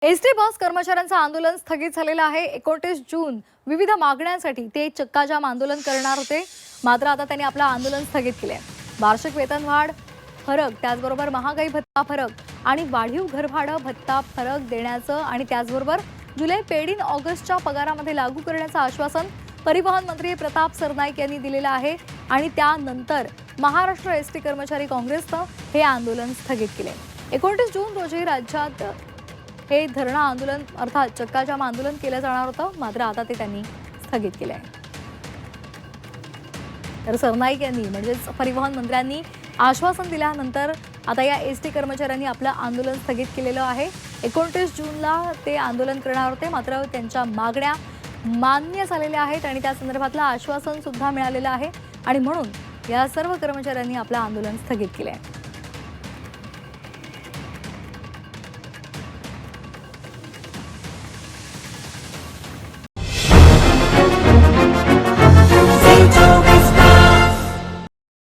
ST bus कर्मचाऱ्यांचं आंदोलन स्थगित झालेलं आहे। 29 जून विविध मागण्यांसाठी ते चक्काजाम आंदोलन करणार होते, मात्र आता त्यांनी आपलं आंदोलन स्थगित केले। वार्षिक वेतनवाढ फरक, त्याचबरोबर महागाई भत्ता फरक आणि वाढीव घरभाडं भत्ता फरक देण्याचं आणि त्याचबरोबर जुलै पेड ऑगस्टच्या पगारामध्ये लागू करण्याचं आश्वासन परिवहन मंत्री प्रताप सरनाईक यांनी दिलेलं आहे आणि त्यानंतर महाराष्ट्र एसटी कर्मचारी काँग्रेसनं हे आंदोलन स्थगित केले। 29 जून रोजी राज्यात हे धरणं आंदोलन अर्थात चक्काजाम आंदोलन केलं जाणार होतं, मात्र आता ते त्यांनी स्थगित केले आहे। तर सरनाईक यांनी म्हणजेच परिवहन मंत्र्यांनी आश्वासन दिल्यानंतर आता या एसटी कर्मचाऱ्यांनी आपलं आंदोलन स्थगित केलेलं आहे। 29 जूनला ते आंदोलन करणार होते, मात्र त्यांच्या मागण्या मान्य झालेल्या आहेत आणि त्या संदर्भातलं आश्वासन सुद्धा मिळालेलं आहे आणि म्हणून या सर्व कर्मचाऱ्यांनी आपलं आंदोलन स्थगित केले आहे।